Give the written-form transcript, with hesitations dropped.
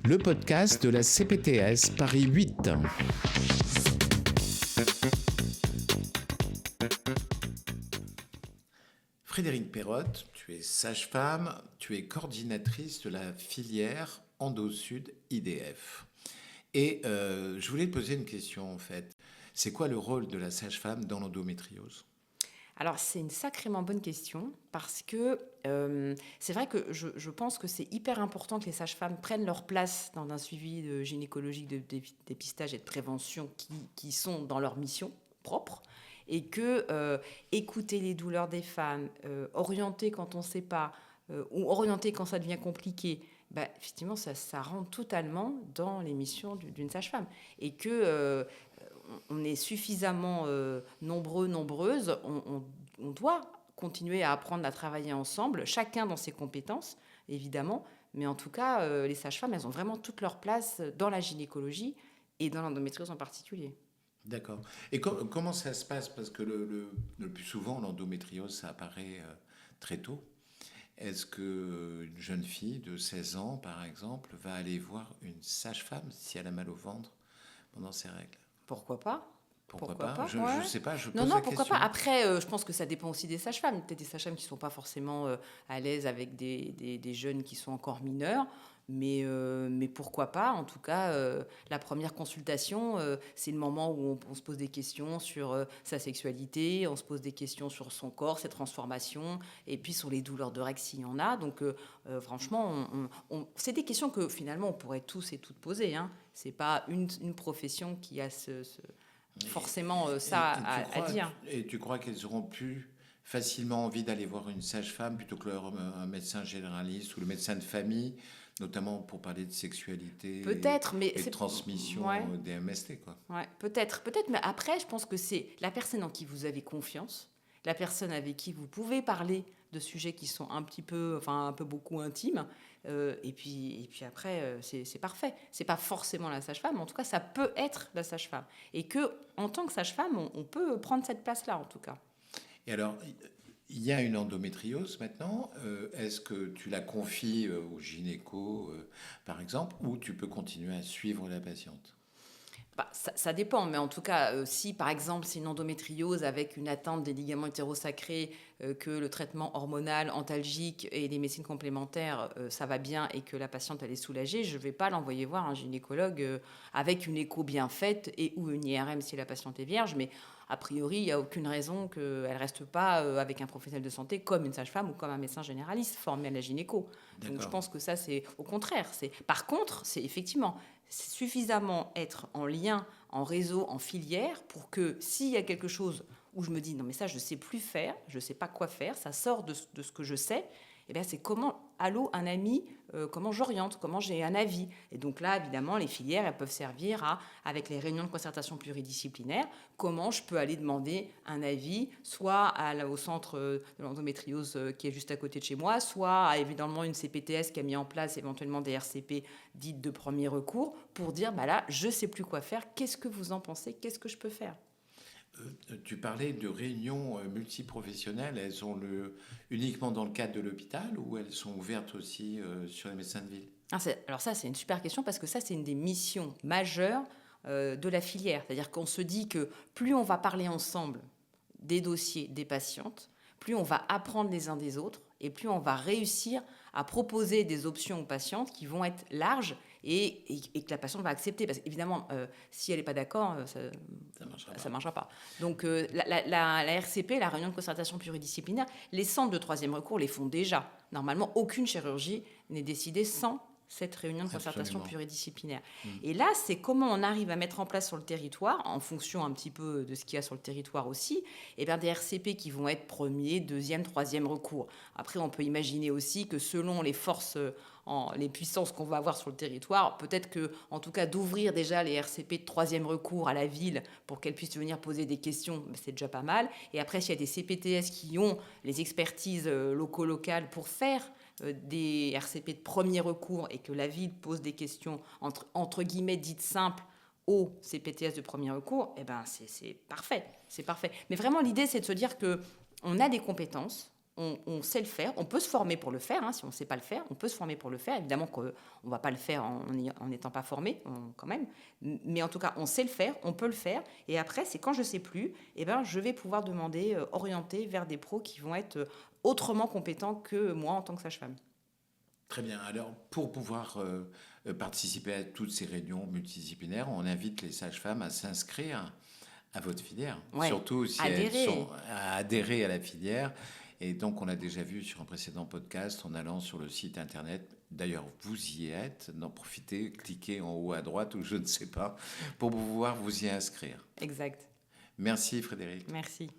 Le podcast de la CPTS Paris 8. Frédérique Perrotte, tu es sage-femme, tu es coordinatrice de la filière Endo-Sud IDF. Et je voulais te poser une question en fait. C'est quoi le rôle de la sage-femme dans l'endométriose ? Alors, c'est une sacrément bonne question parce que c'est vrai que je pense que c'est hyper important que les sages-femmes prennent leur place dans un suivi gynécologique de dépistage et de prévention qui sont dans leur mission propre et que écouter les douleurs des femmes, orienter quand on ne sait pas ou orienter quand ça devient compliqué, effectivement, ça rentre totalement dans les missions d'une sage-femme. Et que on est suffisamment nombreuses, on doit continuer à apprendre à travailler ensemble, chacun dans ses compétences, évidemment, mais en tout cas, les sages-femmes, elles ont vraiment toute leur place dans la gynécologie et dans l'endométriose en particulier. D'accord. Et comment ça se passe ? Parce que le plus souvent, l'endométriose, ça apparaît très tôt. Est-ce qu'une jeune fille de 16 ans, par exemple, va aller voir une sage-femme si elle a mal au ventre pendant ses règles ? Pourquoi pas ? Pourquoi pas ? Je ouais. ne sais pas, je pose non, la pourquoi question. pas. Après, je pense que ça dépend aussi des sages-femmes. Peut-être des sages-femmes qui ne sont pas forcément à l'aise avec des jeunes qui sont encore mineurs. Mais pourquoi pas ? En tout cas, la première consultation, c'est le moment où on se pose des questions sur sa sexualité, on se pose des questions sur son corps, ses transformations, et puis sur les douleurs de règles s'il y en a. Donc, franchement, c'est des questions que finalement on pourrait tous et toutes poser. Hein. C'est pas une profession qui a forcément ça à dire. Et tu crois qu'elles auront plus facilement envie d'aller voir une sage-femme plutôt que un médecin généraliste ou le médecin de famille, notamment pour parler de sexualité peut-être, mais et de transmission des MST, quoi. Ouais, peut-être, mais après, je pense que c'est la personne en qui vous avez confiance, la personne avec qui vous pouvez parler de sujets qui sont un peu beaucoup intimes, et puis après, c'est parfait. C'est pas forcément la sage-femme, mais en tout cas, ça peut être la sage-femme. Et que, en tant que sage-femme, on peut prendre cette place-là, en tout cas. Et alors, il y a une endométriose maintenant. Est-ce que tu la confies au gynéco, par exemple, ou tu peux continuer à suivre la patiente ? Ça dépend, mais en tout cas, si par exemple c'est une endométriose avec une atteinte des ligaments hétérosacrés, que le traitement hormonal, antalgique et les médecines complémentaires, ça va bien et que la patiente elle est soulagée, je ne vais pas l'envoyer voir un gynécologue avec une écho bien faite et ou une IRM si la patiente est vierge, mais a priori, il n'y a aucune raison qu'elle ne reste pas avec un professionnel de santé comme une sage-femme ou comme un médecin généraliste formé à la gynéco. D'accord. Donc je pense que ça, c'est au contraire. Par contre, c'est effectivement suffisamment être en lien, en réseau, en filière pour que s'il y a quelque chose où je me dis non mais ça je ne sais plus faire, je ne sais pas quoi faire, ça sort de ce que je sais, et bien c'est comment, allô, un ami, comment j'oriente, comment j'ai un avis. Et donc là, évidemment, les filières, elles peuvent servir avec les réunions de concertation pluridisciplinaire, comment je peux aller demander un avis, soit au centre de l'endométriose qui est juste à côté de chez moi, soit à évidemment une CPTS qui a mis en place éventuellement des RCP dites de premier recours, pour dire, là, je ne sais plus quoi faire, qu'est-ce que vous en pensez, qu'est-ce que je peux faire ? Tu parlais de réunions multiprofessionnelles, elles sont uniquement dans le cadre de l'hôpital ou elles sont ouvertes aussi sur les médecins de ville ? Alors ça, c'est une super question parce que ça, c'est une des missions majeures de la filière. C'est-à-dire qu'on se dit que plus on va parler ensemble des dossiers des patientes, plus on va apprendre les uns des autres et plus on va réussir à proposer des options aux patientes qui vont être larges et que la patiente va accepter. Parce qu'évidemment, si elle n'est pas d'accord, ça ne marchera pas. Donc la RCP, la réunion de concertation pluridisciplinaire, les centres de troisième recours les font déjà. Normalement, aucune chirurgie n'est décidée sans cette réunion de concertation pluridisciplinaire. Et là, c'est comment on arrive à mettre en place sur le territoire, en fonction un petit peu de ce qu'il y a sur le territoire aussi, et bien des RCP qui vont être premier, deuxième, troisième recours. Après, on peut imaginer aussi que selon les forces, les puissances qu'on va avoir sur le territoire, peut-être que, en tout cas, d'ouvrir déjà les RCP de troisième recours à la ville pour qu'elle puisse venir poser des questions, c'est déjà pas mal. Et après, s'il y a des CPTS qui ont les expertises locales pour faire des RCP de premier recours et que la ville pose des questions entre guillemets dites simples aux CPTS de premier recours, c'est parfait, c'est parfait. Mais vraiment, l'idée, c'est de se dire qu'on a des compétences, on sait le faire. On peut se former pour le faire, hein, si on ne sait pas le faire. On peut se former pour le faire. Évidemment qu'on ne va pas le faire en n'étant pas formé, quand même. Mais en tout cas, on sait le faire, on peut le faire. Et après, c'est quand je ne sais plus, je vais pouvoir demander, orienter vers des pros qui vont être autrement compétents que moi en tant que sage-femme. Très bien. Alors, pour pouvoir participer à toutes ces réunions multidisciplinaires, on invite les sages-femmes à s'inscrire à votre filière, Ouais, surtout si adhérer. elles sont à adhérer à la filière. Et donc, on a déjà vu sur un précédent podcast, en allant sur le site internet, d'ailleurs, vous y êtes, n'en profitez, cliquez en haut à droite ou je ne sais pas, pour pouvoir vous y inscrire. Exact. Merci Frédéric. Merci.